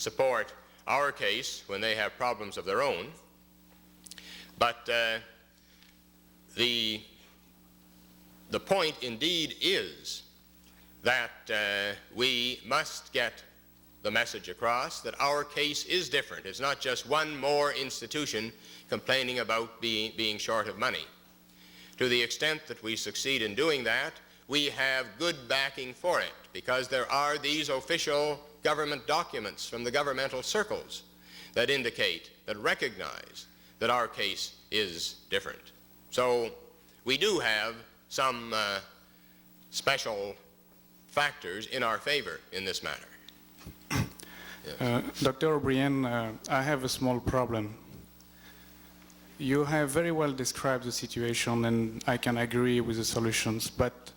support our case when they have problems of their own. But the point indeed is that we must get the message across that our case is different. It's not just one more institution complaining about being short of money. To the extent that we succeed in doing that, we have good backing for it, because there are these official government documents from the governmental circles that indicate, that recognize that our case is different. So we do have some special factors in our favor in this matter. Yes. Dr. O'Brien, I have a small problem. You have very well described the situation, and I can agree with the solutions, but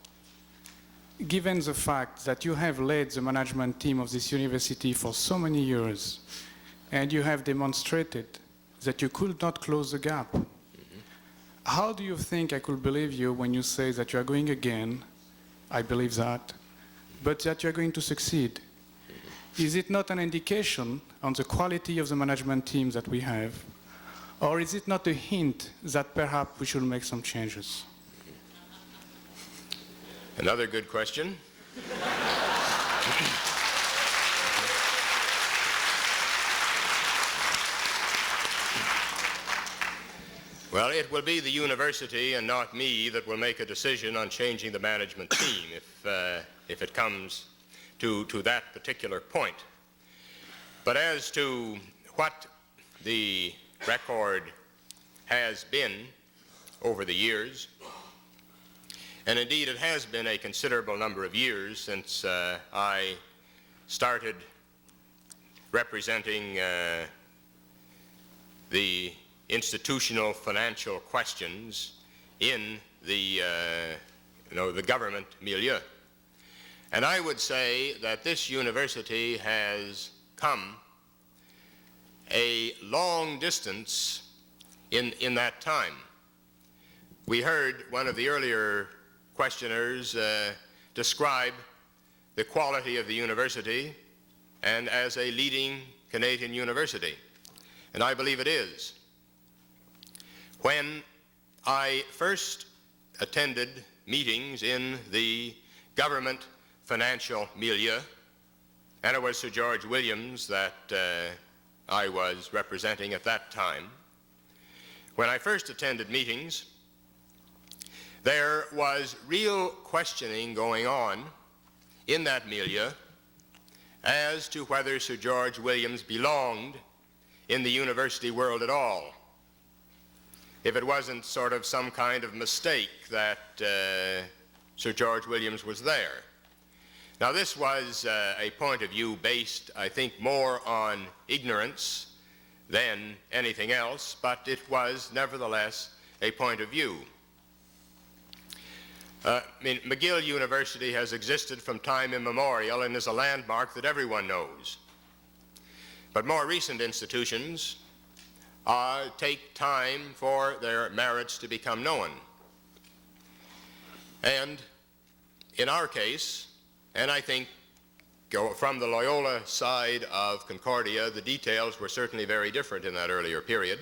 given the fact that you have led the management team of this university for so many years, and you have demonstrated that you could not close the gap, how do you think I could believe you when you say that you are going again? I believe that, but that you are going to succeed. Is it not an indication on the quality of the management team that we have? Or is it not a hint that perhaps we should make some changes? Another good question. Well, it will be the university and not me that will make a decision on changing the management team if it comes to that particular point. But as to what the record has been over the years, and indeed it has been a considerable number of years since I started representing the institutional financial questions in the government milieu. And I would say that this university has come a long distance in that time. We heard one of the earlier questioners describe the quality of the university and as a leading Canadian university, and I believe it is. When I first attended meetings in the government financial milieu, and it was Sir George Williams that I was representing at that time, when I first attended meetings, there was real questioning going on in that milieu as to whether Sir George Williams belonged in the university world at all. If it wasn't sort of some kind of mistake that Sir George Williams was there. Now, this was a point of view based, I think, more on ignorance than anything else, but it was nevertheless a point of view. McGill University has existed from time immemorial and is a landmark that everyone knows. But more recent institutions take time for their merits to become known. And in our case, and I think from the Loyola side of Concordia, the details were certainly very different in that earlier period,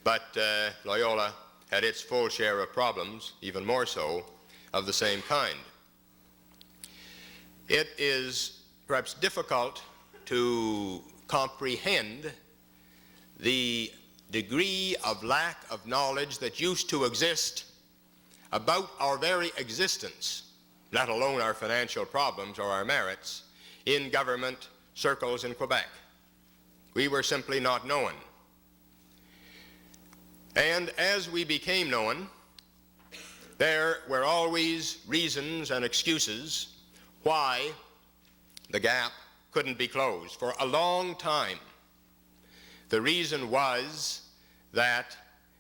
but Loyola had its full share of problems, even more so, of the same kind. It is perhaps difficult to comprehend the degree of lack of knowledge that used to exist about our very existence, let alone our financial problems or our merits, in government circles in Quebec. We were simply not known. And as we became known, there were always reasons and excuses why the gap couldn't be closed. For a long time, the reason was that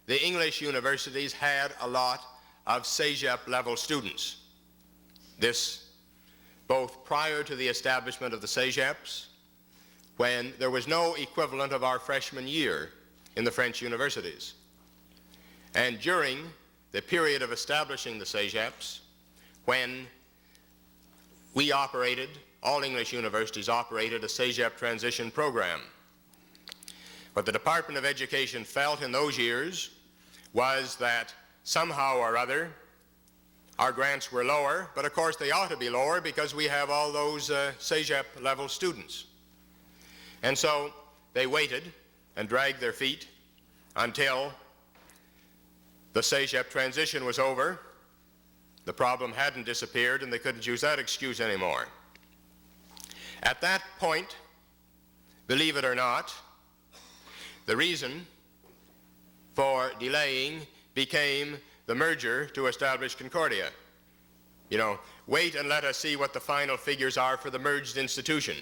the English universities had a lot of CEGEP level students. This both prior to the establishment of the CEGEPs, when there was no equivalent of our freshman year in the French universities, and during the period of establishing the CEGEPs, when we operated all English universities operated a CEGEP transition program. What the Department of Education felt in those years was that somehow or other our grants were lower, but of course they ought to be lower because we have all those CEGEP level students. And so they waited and dragged their feet until the CEGEP transition was over. The problem hadn't disappeared and they couldn't use that excuse anymore. At that point, believe it or not, the reason for delaying became the merger to establish Concordia. You know, wait and let us see what the final figures are for the merged institution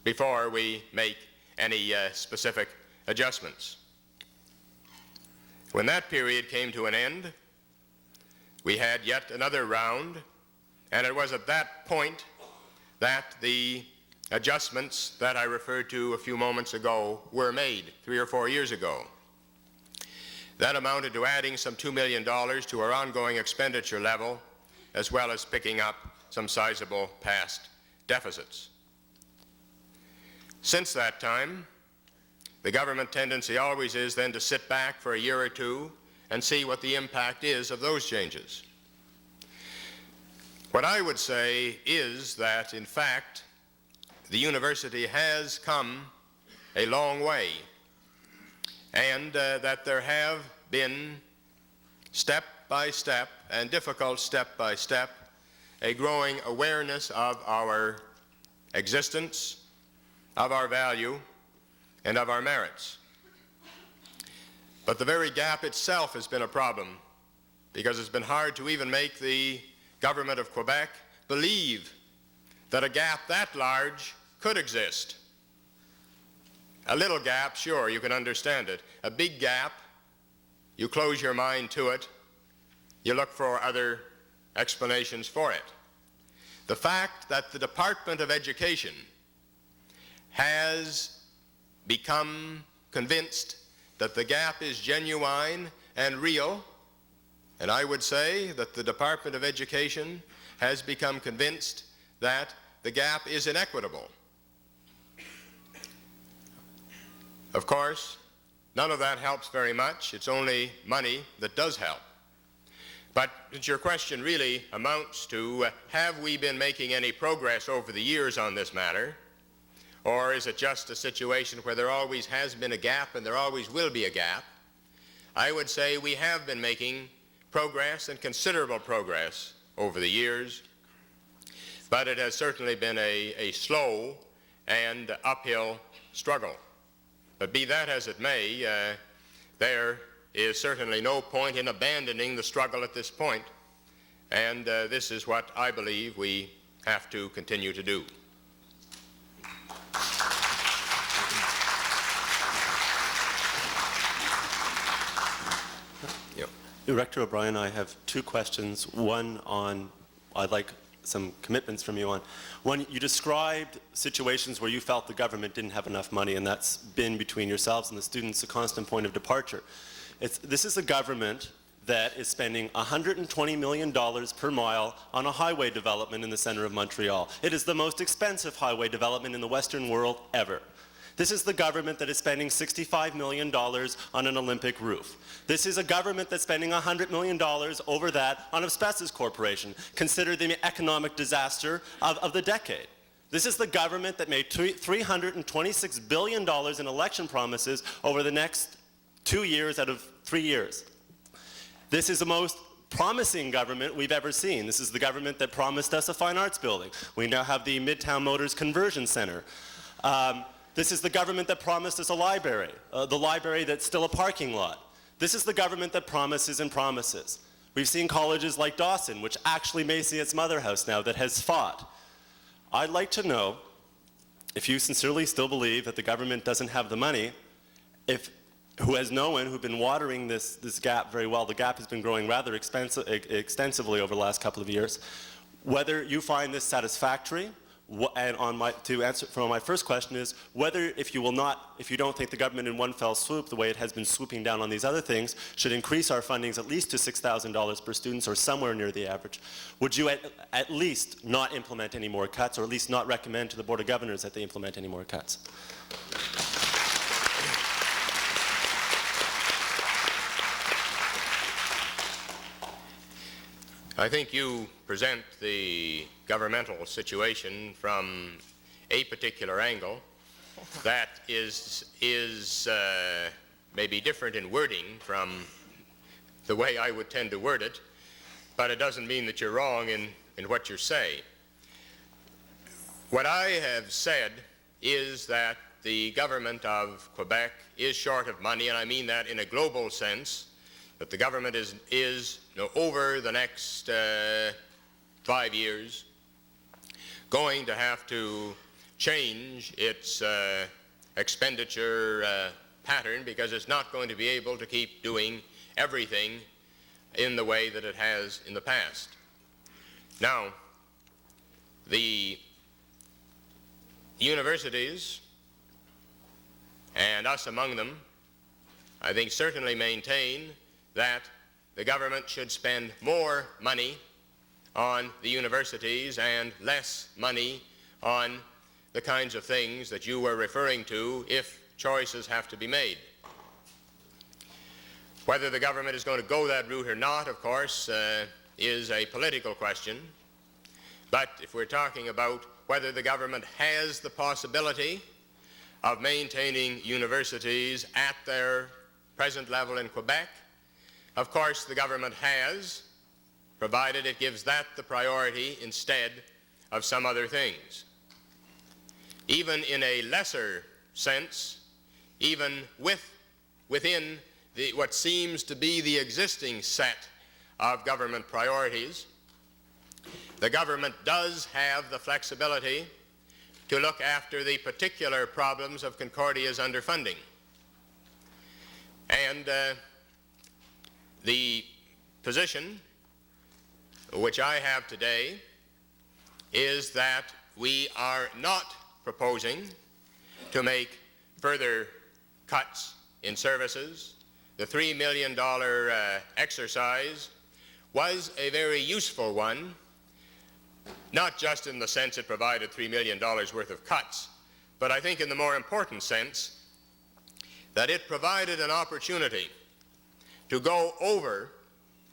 before we make any specific adjustments. When that period came to an end, we had yet another round, and it was at that point that the adjustments that I referred to a few moments ago were made 3 or 4 years ago. That amounted to adding some $2 million to our ongoing expenditure level, as well as picking up some sizable past deficits. Since that time, the government tendency always is then to sit back for a year or two and see what the impact is of those changes. What I would say is that, in fact, the university has come a long way, and that there have been step by step and difficult step by step a growing awareness of our existence, of our value, and of our merits. But the very gap itself has been a problem because it's been hard to even make the government of Quebec believe that a gap that large could exist. A little gap, sure, you can understand it. A big gap, you close your mind to it, you look for other explanations for it. The fact that the Department of Education has become convinced that the gap is genuine and real, and I would say that the Department of Education has become convinced that the gap is inequitable. Of course, none of that helps very much. It's only money that does help. But your question really amounts to, have we been making any progress over the years on this matter? Or is it just a situation where there always has been a gap and there always will be a gap? I would say we have been making progress, and considerable progress, over the years, but it has certainly been a slow and uphill struggle. But be that as it may, there is certainly no point in abandoning the struggle at this point, and this is what I believe we have to continue to do. Rector O'Brien, I have 2 questions. One on, I'd like some commitments from you on. One, you described situations where you felt the government didn't have enough money, and that's been between yourselves and the students a constant point of departure. This is a government that is spending $120 million per mile on a highway development in the center of Montreal. It is the most expensive highway development in the Western world ever. This is the government that is spending $65 million on an Olympic roof. This is a government that's spending $100 million over that on Asbestos Corporation, considered the economic disaster of the decade. This is the government that made $326 billion in election promises over the next 2 years out of 3 years. This is the most promising government we've ever seen. This is the government that promised us a fine arts building. We now have the Midtown Motors Conversion Center. This is the government that promised us a library, the library that's still a parking lot. This is the government that promises and promises. We've seen colleges like Dawson, which actually may see its mother house now, that has fought. I'd like to know if you sincerely still believe that the government doesn't have the money, who has known, who've been watering this gap very well. The gap has been growing rather extensively over the last couple of years. Whether you find this satisfactory, And to answer from my first question is whether, if you don't think the government in one fell swoop, the way it has been swooping down on these other things, should increase our fundings at least to $6,000 per student or somewhere near the average, would you at least not implement any more cuts, or at least not recommend to the Board of Governors that they implement any more cuts? I think you present the governmental situation from a particular angle that is maybe different in wording from the way I would tend to word it, but it doesn't mean that you're wrong in what you say. What I have said is that the government of Quebec is short of money, and I mean that in a global sense, that the government is over the next 5 years going to have to change its expenditure pattern, because it's not going to be able to keep doing everything in the way that it has in the past. Now, the universities, and us among them, I think certainly maintain that the government should spend more money on the universities and less money on the kinds of things that you were referring to if choices have to be made. Whether the government is going to go that route or not, of course, is a political question. But if we're talking about whether the government has the possibility of maintaining universities at their present level in Quebec, of course the government has, provided it gives that the priority instead of some other things. Even in a lesser sense, even within what seems to be the existing set of government priorities, the government does have the flexibility to look after the particular problems of Concordia's underfunding. And the position which I have today is that we are not proposing to make further cuts in services. The $3 million exercise was a very useful one, not just in the sense it provided $3 million worth of cuts, but I think in the more important sense that it provided an opportunity to go over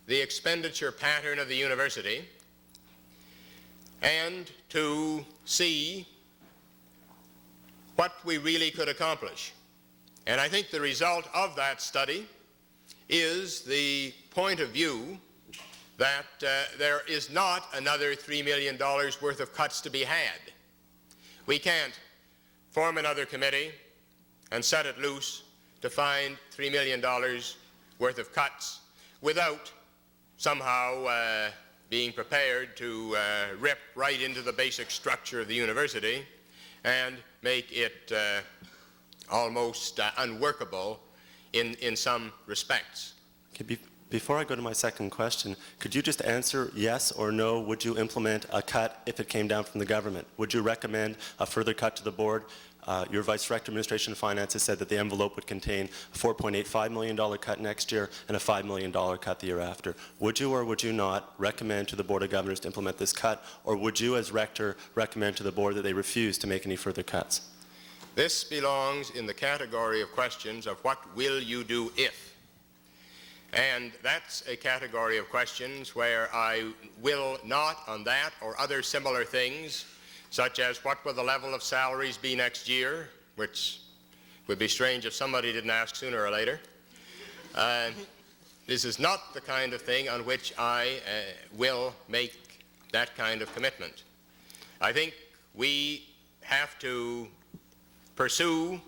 the expenditure pattern of the university and to see what we really could accomplish. And I think the result of that study is the point of view that there is not another $3 million worth of cuts to be had. We can't form another committee and set it loose to find $3 million worth of cuts without somehow being prepared to rip right into the basic structure of the university and make it almost unworkable in some respects. Okay, before I go to my second question, could you just answer yes or no? Would you implement a cut if it came down from the government? Would you recommend a further cut to the board? Your Vice Director of Administration and Finance has said that the envelope would contain a $4.85 million cut next year and a $5 million cut the year after. Would you or would you not recommend to the Board of Governors to implement this cut, or would you as Rector recommend to the Board that they refuse to make any further cuts? This belongs in the category of questions of what will you do if? And that's a category of questions where I will not on that or other similar things, such as what will the level of salaries be next year, which would be strange if somebody didn't ask sooner or later. This is not the kind of thing on which I will make that kind of commitment. I think we have to pursue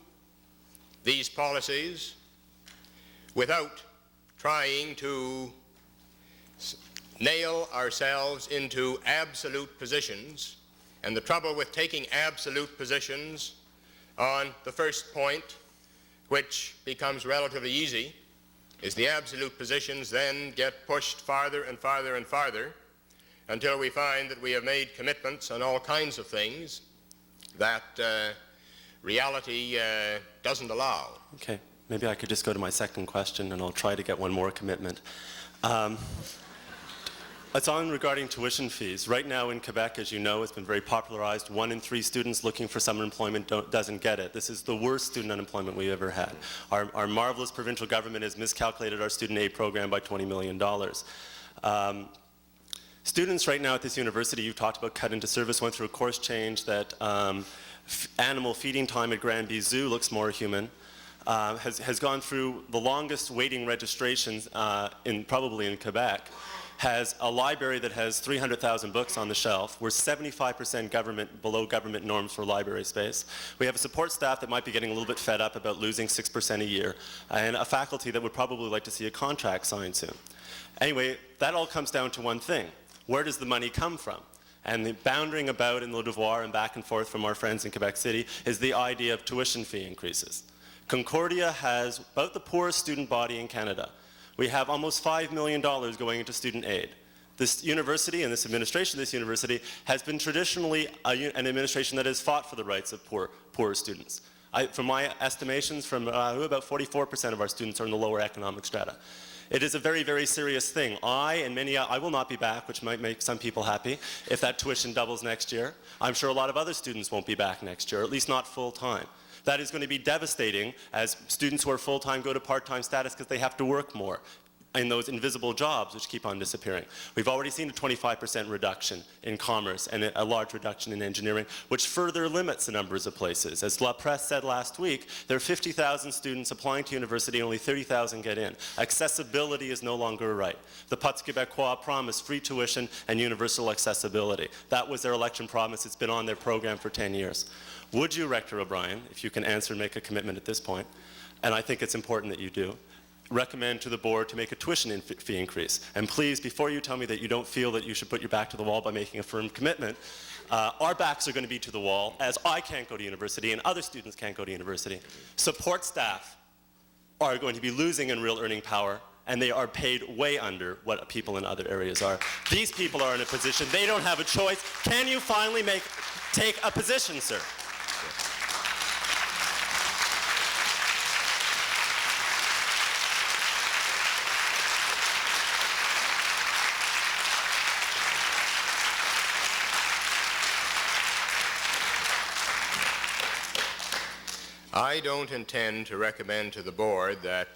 these policies without trying to nail ourselves into absolute positions. And the trouble with taking absolute positions on the first point, which becomes relatively easy, is the absolute positions then get pushed farther and farther and farther until we find that we have made commitments on all kinds of things that reality doesn't allow. Okay, maybe I could just go to my second question and I'll try to get one more commitment. It's on regarding tuition fees. Right now in Quebec, as you know, it's been very popularized. 1 in 3 students looking for summer employment doesn't get it. This is the worst student unemployment we've ever had. Our marvelous provincial government has miscalculated our student aid program by $20 million. Students right now at this university, you talked about cut into service, went through a course change that animal feeding time at Granby Zoo looks more human. Has gone through the longest waiting registrations probably in Quebec, has a library that has 300,000 books on the shelf. We're 75% below government norms for library space. We have a support staff that might be getting a little bit fed up about losing 6% a year, and a faculty that would probably like to see a contract signed soon. Anyway, that all comes down to one thing. Where does the money come from? And the bounding about in Le Devoir and back and forth from our friends in Quebec City is the idea of tuition fee increases. Concordia has about the poorest student body in Canada. We have almost $5 million going into student aid. This university and this administration of this university has been traditionally an administration that has fought for the rights of poor students. From my estimations, about 44% of our students are in the lower economic strata. It is a very, very serious thing. I will not be back, which might make some people happy, if that tuition doubles next year. I'm sure a lot of other students won't be back next year, at least not full-time. That is going to be devastating as students who are full-time go to part-time status because they have to work more in those invisible jobs which keep on disappearing. We've already seen a 25% reduction in commerce and a large reduction in engineering, which further limits the numbers of places. As La Presse said last week, there are 50,000 students applying to university and only 30,000 get in. Accessibility is no longer a right. The Pax Québécois promised free tuition and universal accessibility. That was their election promise. It's been on their program for 10 years. Would you, Rector O'Brien, if you can answer and make a commitment at this point, and I think it's important that you do, recommend to the board to make a tuition fee increase? And please, before you tell me that you don't feel that you should put your back to the wall by making a firm commitment, our backs are going to be to the wall as I can't go to university and other students can't go to university. Support staff are going to be losing in real earning power, and they are paid way under what people in other areas are. These people are in a position, they don't have a choice. Can you finally take a position, sir? I don't intend to recommend to the board that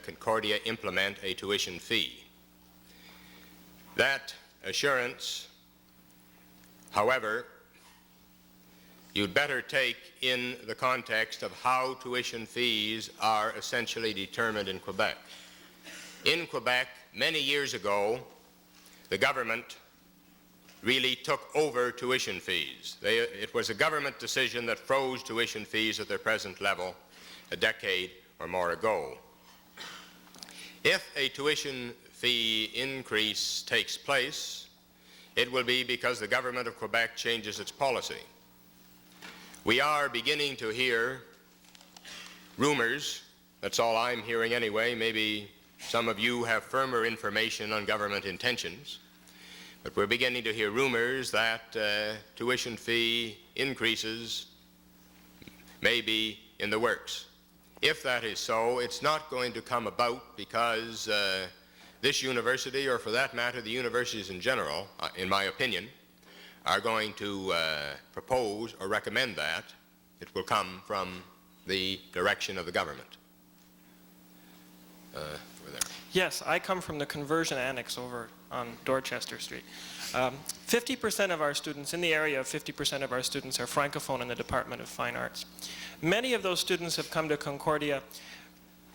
Concordia implement a tuition fee. That assurance, however, you'd better take in the context of how tuition fees are essentially determined in Quebec. In Quebec, many years ago, the government really took over tuition fees. It was a government decision that froze tuition fees at their present level a decade or more ago. If a tuition fee increase takes place, it will be because the government of Quebec changes its policy. We are beginning to hear rumors, that's all I'm hearing anyway, maybe some of you have firmer information on government intentions, but we're beginning to hear rumors that tuition fee increases may be in the works. If that is so, it's not going to come about because this university, or for that matter the universities in general, in my opinion, are going to propose or recommend that. It will come from the direction of the government. Over there. Yes, I come from the conversion annex over on Dorchester Street. 50% of our students, in the area of 50% of our students are Francophone in the Department of Fine Arts. Many of those students have come to Concordia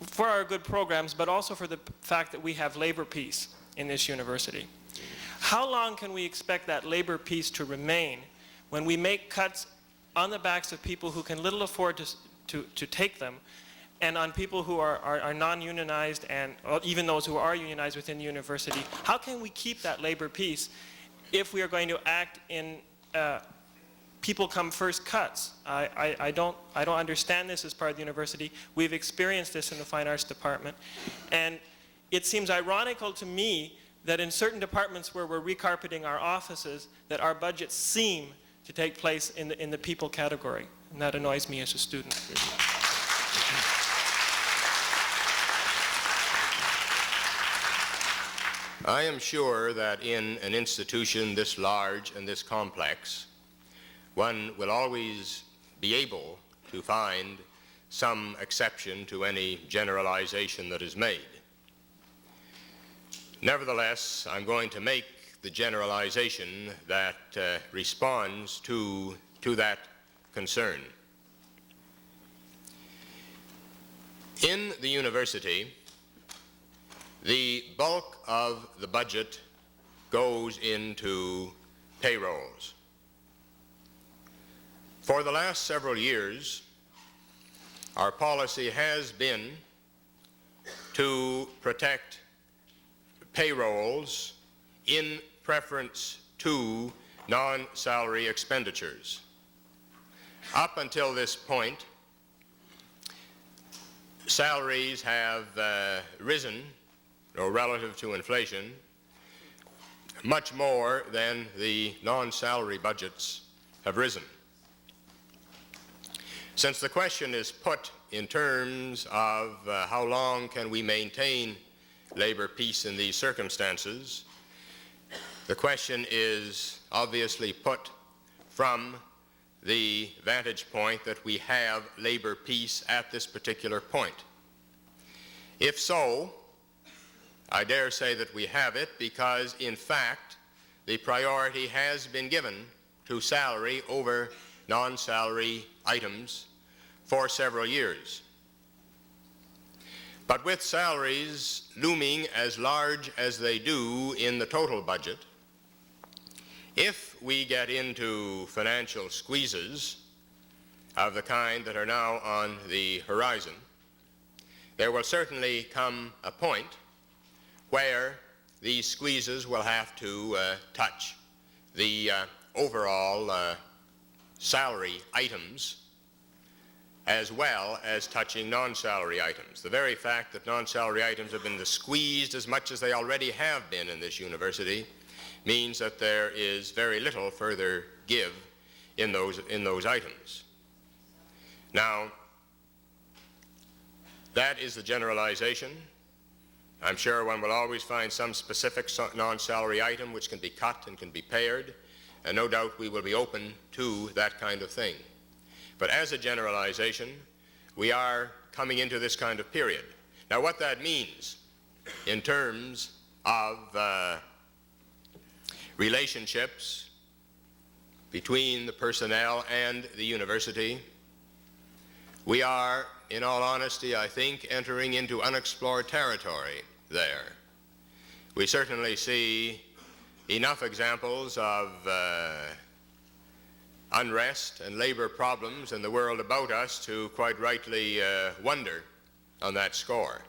for our good programs, but also for the fact that we have labor peace in this university. How long can we expect that labor peace to remain when we make cuts on the backs of people who can little afford to take them, and on people who are non-unionized, and even those who are unionized within the university? How can we keep that labor peace if we are going to act in people come first cuts? I don't understand this as part of the university. We've experienced this in the Fine Arts Department, and it seems ironical to me that in certain departments where we're recarpeting our offices, that our budgets seem to take place in the people category. And that annoys me as a student. I am sure that in an institution this large and this complex, one will always be able to find some exception to any generalization that is made. Nevertheless, I'm going to make the generalization that responds to that concern. In the university, the bulk of the budget goes into payrolls. For the last several years, our policy has been to protect payrolls in preference to non-salary expenditures. Up until this point, salaries have risen, or relative to inflation, much more than the non-salary budgets have risen. Since the question is put in terms of how long can we maintain labor peace in these circumstances, the question is obviously put from the vantage point that we have labor peace at this particular point. If so, I dare say that we have it because, in fact, the priority has been given to salary over non-salary items for several years. But with salaries looming as large as they do in the total budget, if we get into financial squeezes of the kind that are now on the horizon, there will certainly come a point where these squeezes will have to touch the overall salary items as well as touching non-salary items. The very fact that non-salary items have been squeezed as much as they already have been in this university means that there is very little further give in those items. Now, that is the generalization. I'm sure one will always find some specific non-salary item which can be cut and can be pared, and no doubt we will be open to that kind of thing. But as a generalization, we are coming into this kind of period. Now, what that means in terms of relationships between the personnel and the university, we are, in all honesty, I think, entering into unexplored territory there. We certainly see enough examples of unrest and labor problems in the world about us to quite rightly wonder on that score.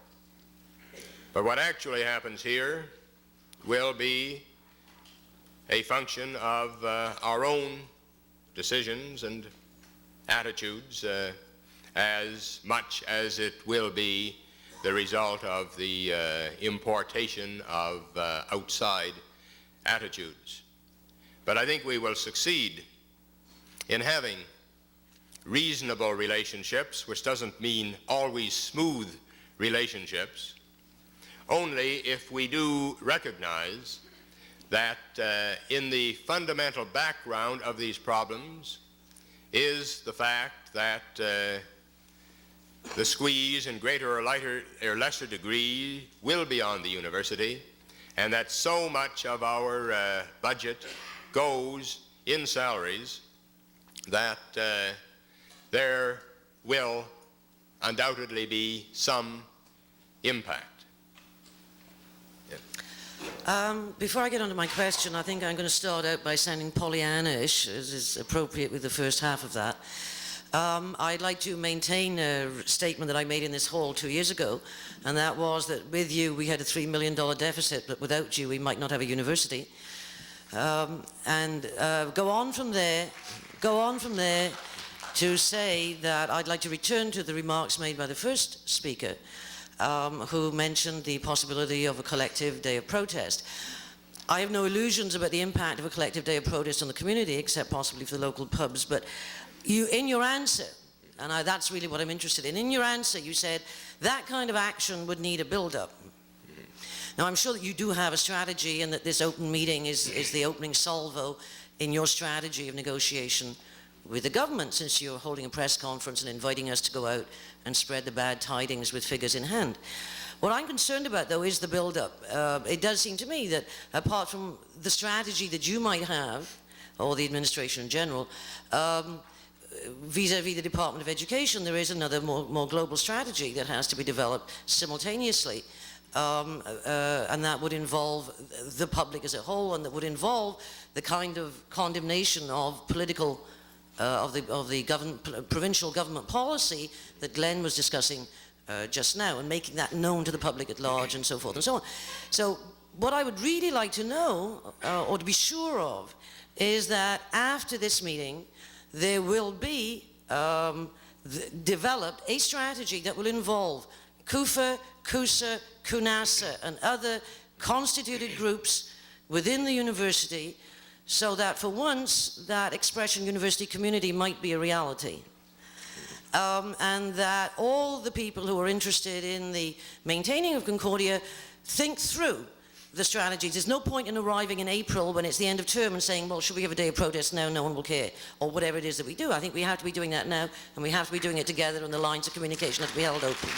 But what actually happens here will be a function of our own decisions and attitudes as much as it will be the result of the importation of outside attitudes. But I think we will succeed in having reasonable relationships, which doesn't mean always smooth relationships, only if we do recognize that in the fundamental background of these problems is the fact that the squeeze in greater or lesser degree will be on the university, and that so much of our budget goes in salaries that there will undoubtedly be some impact. Before I get on to my question, I think I'm going to start out by sounding Pollyanna-ish, as is appropriate with the first half of that. I'd like to maintain a statement that I made in this hall 2 years ago, and that was that with you we had a $3 million deficit, but without you we might not have a university. Go on from there to say that I'd like to return to the remarks made by the first speaker who mentioned the possibility of a collective day of protest. I have no illusions about the impact of a collective day of protest on the community, except possibly for the local pubs, but you, in your answer, and that's really what I'm interested in your answer you said that kind of action would need a build-up. Now I'm sure that you do have a strategy and that this open meeting is the opening salvo in your strategy of negotiation with the government, since you're holding a press conference and inviting us to go out and spread the bad tidings with figures in hand. What I'm concerned about, though, is the build-up. It does seem to me that apart from the strategy that you might have, or the administration in general, vis-à-vis the Department of Education, there is another more global strategy that has to be developed simultaneously. And that would involve the public as a whole, and that would involve the kind of condemnation of political, of the provincial government policy that Glenn was discussing just now, and making that known to the public at large and so forth and so on. So what I would really like to know, or to be sure of, is that after this meeting there will be developed a strategy that will involve CUFA, CUSA, CUNASA and other constituted groups within the university, so that for once that expression university community might be a reality. And that all the people who are interested in the maintaining of Concordia think through the strategies. There's no point in arriving in April when it's the end of term and saying, well, should we have a day of protest now? No one will care, or whatever it is that we do. I think we have to be doing that now, and we have to be doing it together, and the lines of communication have to be held open.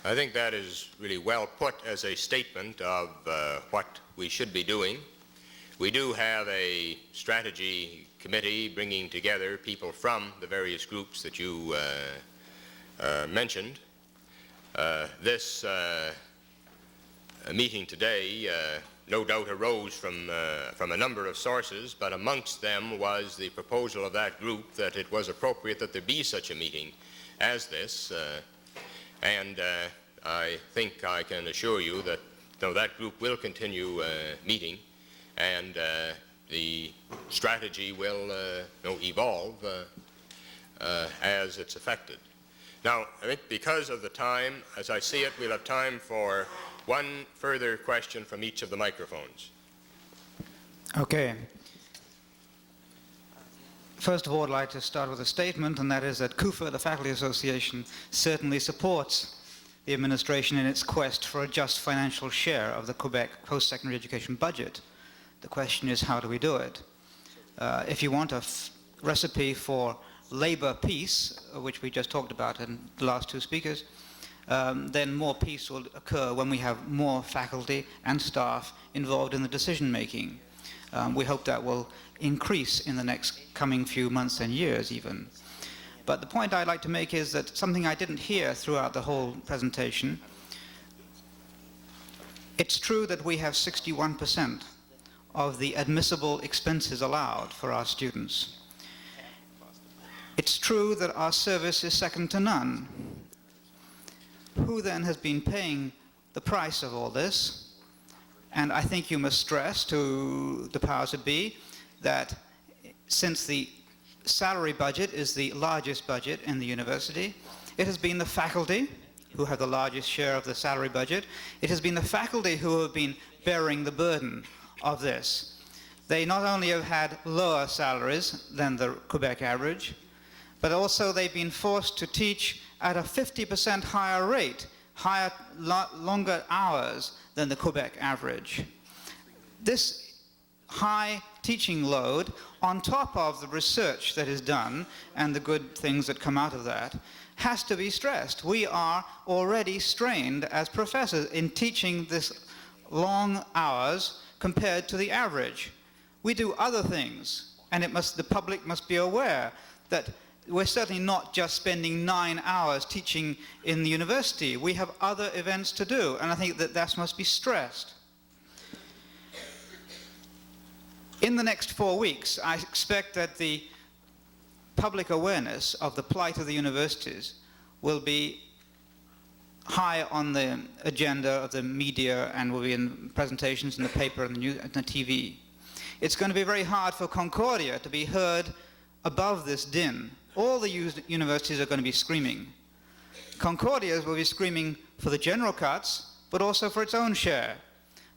I think that is really well put as a statement of what we should be doing. We do have a strategy committee bringing together people from the various groups that you mentioned. This meeting today no doubt arose from a number of sources, but amongst them was the proposal of that group that it was appropriate that there be such a meeting as this. And I think I can assure you that that group will continue meeting, and the strategy will evolve as it's affected. Now, I think because of the time, as I see it, we'll have time for one further question from each of the microphones. Okay. First of all, I'd like to start with a statement, and that is that CUFA, the Faculty Association, certainly supports the administration in its quest for a just financial share of the Quebec post-secondary education budget. The question is, how do we do it? If you want a recipe for labor peace, which we just talked about in the last two speakers, then more peace will occur when we have more faculty and staff involved in the decision-making. We hope that will increase in the next coming few months and years even. But the point I'd like to make is that something I didn't hear throughout the whole presentation. It's true that we have 61% of the admissible expenses allowed for our students. It's true that our service is second to none. Who then has been paying the price of all this? And I think you must stress to the powers that be that since the salary budget is the largest budget in the university, it has been the faculty who have the largest share of the salary budget. It has been the faculty who have been bearing the burden of this. They not only have had lower salaries than the Quebec average, but also they've been forced to teach at a 50% higher rate, longer hours than the Quebec average. This high teaching load, on top of the research that is done and the good things that come out of that, has to be stressed. We are already strained as professors in teaching this long hours compared to the average. We do other things, and the public must be aware that we're certainly not just spending 9 hours teaching in the university. We have other events to do, and I think that must be stressed. In the next 4 weeks, I expect that the public awareness of the plight of the universities will be high on the agenda of the media and will be in presentations in the paper and the TV. It's going to be very hard for Concordia to be heard above this din. All the universities are going to be screaming. Concordia will be screaming for the general cuts, but also for its own share.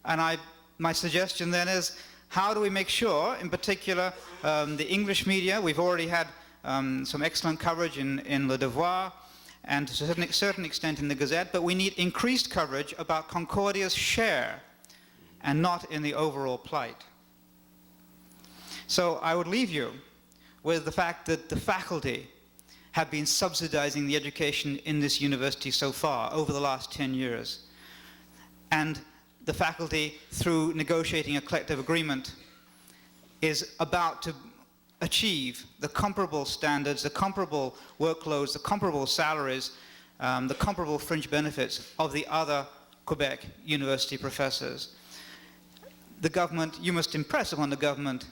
And my suggestion then is, how do we make sure, in particular, the English media, we've already had some excellent coverage in Le Devoir, and to a certain extent in the Gazette, but we need increased coverage about Concordia's share, and not in the overall plight. So I would leave you with the fact that the faculty have been subsidizing the education in this university so far over the last 10 years. And the faculty, through negotiating a collective agreement, is about to achieve the comparable standards, the comparable workloads, the comparable salaries, the comparable fringe benefits of the other Quebec university professors. The government, you must impress upon the government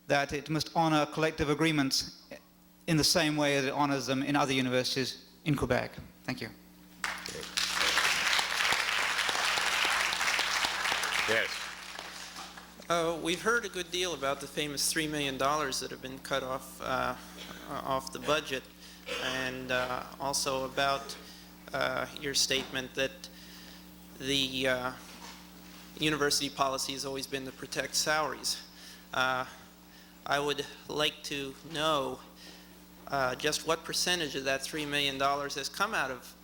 that it must honor collective agreements in the same way as it honors them in other universities in Quebec. Thank you. Yes. We've heard a good deal about the famous $3 million that have been cut off the budget, and also about your statement that the university policy has always been to protect salaries. I would like to know just what percentage of that $3 million has come out of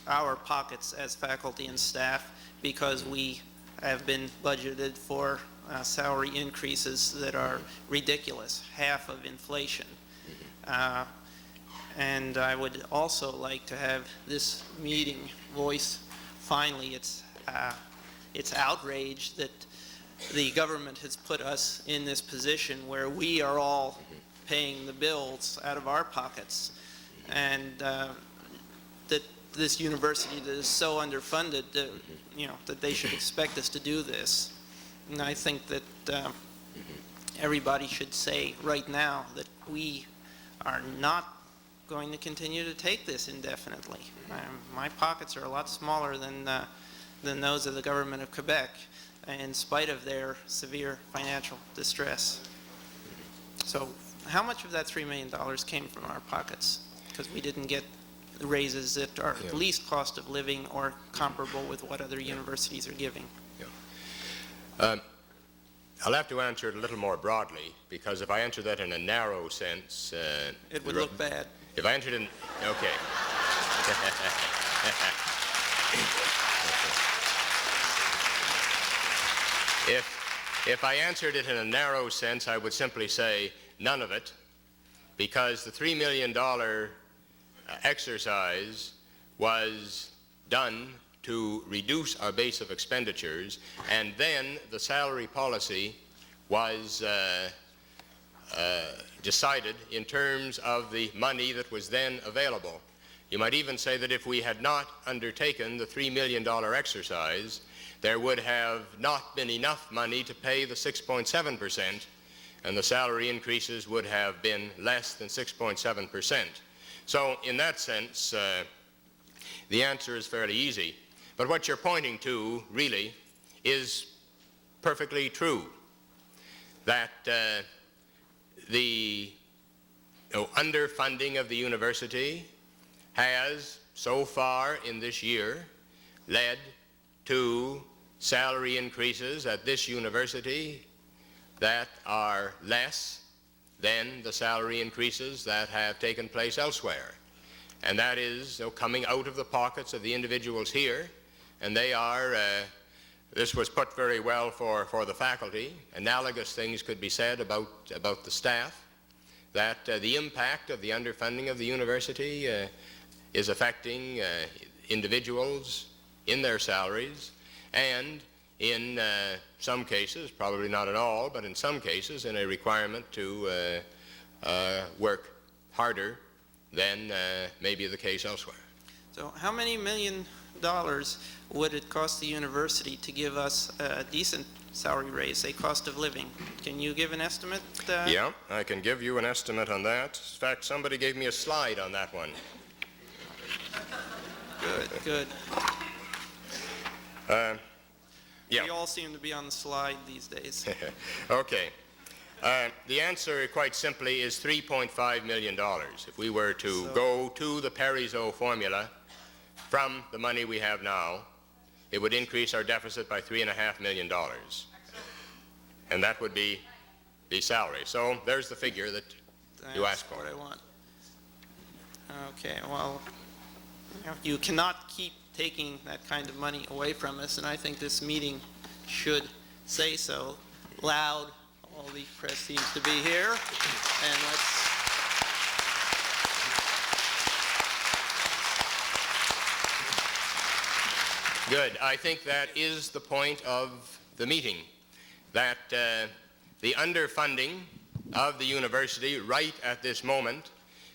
our pockets as faculty and staff, because we have been budgeted for salary increases that are ridiculous, half of inflation. And I would also like to have this meeting voice finally its outrage that the government has put us in this position where we are all paying the bills out of our pockets, and that this university that is so underfunded, that they should expect us to do this. And I think that everybody should say right now that we are not going to continue to take this indefinitely. My pockets are a lot smaller than those of the government of Quebec, in spite of their severe financial distress. So how much of that $3 million came from our pockets? Because we didn't get raises that are at least cost of living or comparable with what other universities are giving. I'll have to answer it a little more broadly, because if I answer that in a narrow sense... it would look bad. If I answered in... Okay. If I answered it in a narrow sense, I would simply say none of it, because the $3 million exercise was done to reduce our base of expenditures, and then the salary policy was decided in terms of the money that was then available. You might even say that if we had not undertaken the $3 million exercise, there would have not been enough money to pay the 6.7%, and the salary increases would have been less than 6.7%. So in that sense, the answer is fairly easy. But what you're pointing to, really, is perfectly true, that the underfunding of the university has, so far in this year, led to salary increases at this university that are less than the salary increases that have taken place elsewhere. And that is coming out of the pockets of the individuals here, and they are, this was put very well for the faculty. Analogous things could be said about the staff, that the impact of the underfunding of the university is affecting individuals in their salaries, and in some cases, probably not in all, but in some cases, in a requirement to work harder than may be the case elsewhere. So how many $1 million would it cost the university to give us a decent salary raise, a cost of living? Can you give an estimate? Yeah, I can give you an estimate on that. In fact, somebody gave me a slide on that one. Good, good. Yeah. We all seem to be on the slide these days. Okay. The answer, quite simply, is $3.5 million. If we were to go to the Parizeau formula from the money we have now, it would increase our deficit by $3.5 million. And that would be the salary. So there's the figure that you asked for. That's what I want. Okay, well, you cannot keep taking that kind of money away from us, and I think this meeting should say so loud. All the press seems to be here, and let's... Good. I think that is the point of the meeting, that the underfunding of the university right at this moment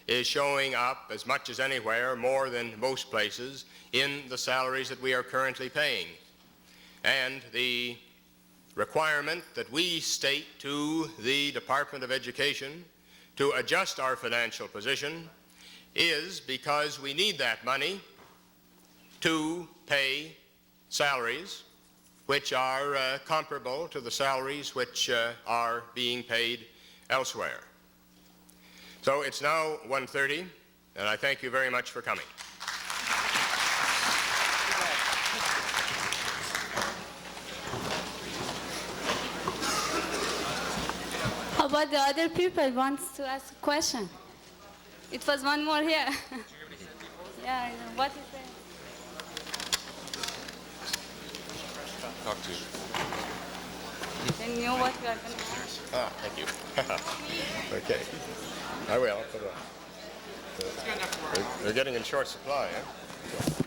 is showing up as much as anywhere, more than most places, in the salaries that we are currently paying. And the requirement that we state to the Department of Education to adjust our financial position is because we need that money to pay salaries which are comparable to the salaries which are being paid elsewhere. So it's now 1:30, and I thank you very much for coming. How about the other people wants to ask a question? It was one more here. Yeah, I know. What is it? Talk to you. Then you know what we are going to ask. Ah, thank you. Okay. I will. I'll put it on. They're getting in short supply, eh?